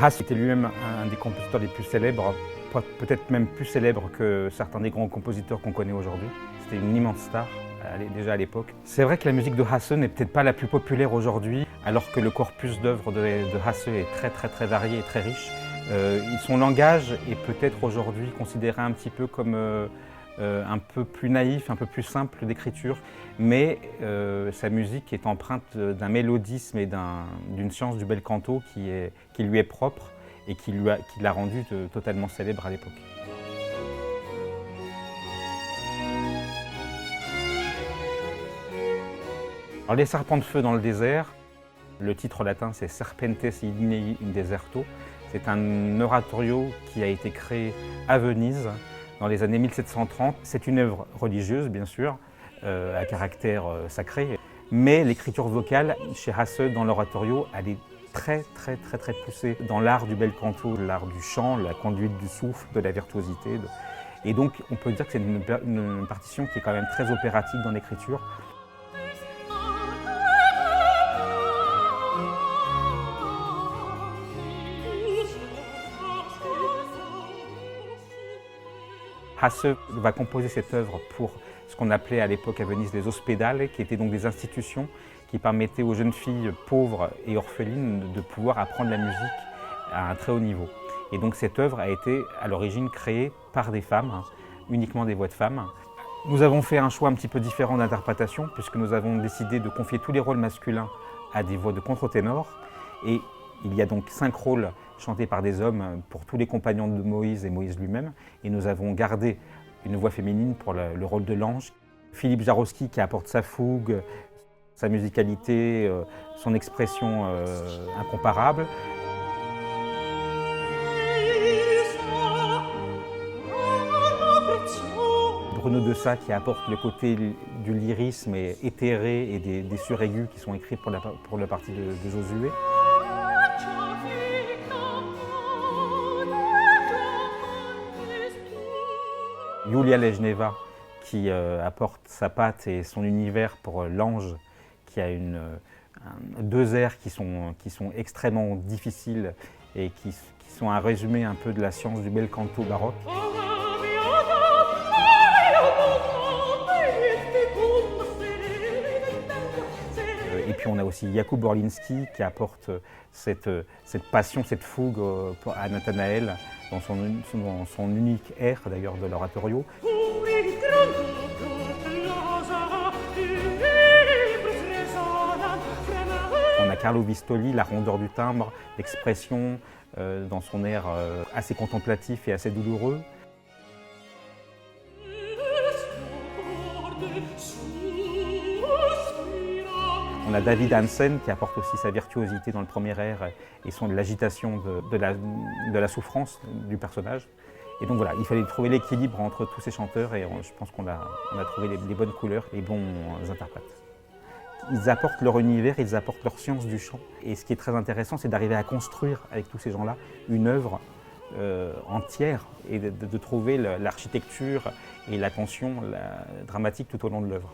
Hasse était lui-même un des compositeurs les plus célèbres, peut-être même plus célèbre que certains des grands compositeurs qu'on connaît aujourd'hui. C'était une immense star, déjà à l'époque. C'est vrai que la musique de Hasse n'est peut-être pas la plus populaire aujourd'hui, alors que le corpus d'œuvres de Hasse est très varié et très riche. Son langage est peut-être aujourd'hui considéré un petit peu comme un peu plus naïf, un peu plus simple d'écriture, mais sa musique est empreinte d'un mélodisme et d'une science du bel canto qui lui est propre et qui l'a rendu totalement célèbre à l'époque. Alors, les serpents de feu dans le désert, le titre latin c'est Serpentes Idinei in Deserto. C'est un oratorio qui a été créé à Venise dans les années 1730. C'est une œuvre religieuse, bien sûr, à caractère sacré, mais l'écriture vocale chez Hasse dans l'oratorio, elle est très poussée dans l'art du bel canto, l'art du chant, la conduite du souffle, de la virtuosité. Et donc on peut dire que c'est une partition qui est quand même très opératique dans l'écriture. Hasse va composer cette œuvre pour ce qu'on appelait à l'époque à Venise les ospedales, qui étaient donc des institutions qui permettaient aux jeunes filles pauvres et orphelines de pouvoir apprendre la musique à un très haut niveau. Et donc cette œuvre a été à l'origine créée par des femmes, uniquement des voix de femmes. Nous avons fait un choix un petit peu différent d'interprétation, puisque nous avons décidé de confier tous les rôles masculins à des voix de contre-ténor. Et il y a donc 5 rôles chantés par des hommes pour tous les compagnons de Moïse et Moïse lui-même. Et nous avons gardé une voix féminine pour le rôle de l'ange. Philippe Jaroski qui apporte sa fougue, sa musicalité, son expression incomparable. Bruno Dessat qui apporte le côté du lyrisme éthéré et des suraigus qui sont écrits pour la partie de Josué. Yulia Lejneva qui apporte sa patte et son univers pour l'ange, qui a deux airs qui sont extrêmement difficiles et qui sont un résumé un peu de la science du bel canto baroque. Et puis on a aussi Jakub Orlinski qui apporte cette passion, cette fougue à Nathanaël dans son unique air d'ailleurs de l'oratorio. On a Carlo Vistoli, la rondeur du timbre, l'expression dans son air assez contemplatif et assez douloureux. On a David Hansen qui apporte aussi sa virtuosité dans le premier air et l'agitation de la souffrance du personnage. Et donc voilà, il fallait trouver l'équilibre entre tous ces chanteurs et je pense qu'on a trouvé les bonnes couleurs, les bons interprètes. Ils apportent leur univers, ils apportent leur science du chant. Et ce qui est très intéressant, c'est d'arriver à construire avec tous ces gens-là une œuvre entière et de trouver l'architecture et la tension dramatique tout au long de l'œuvre.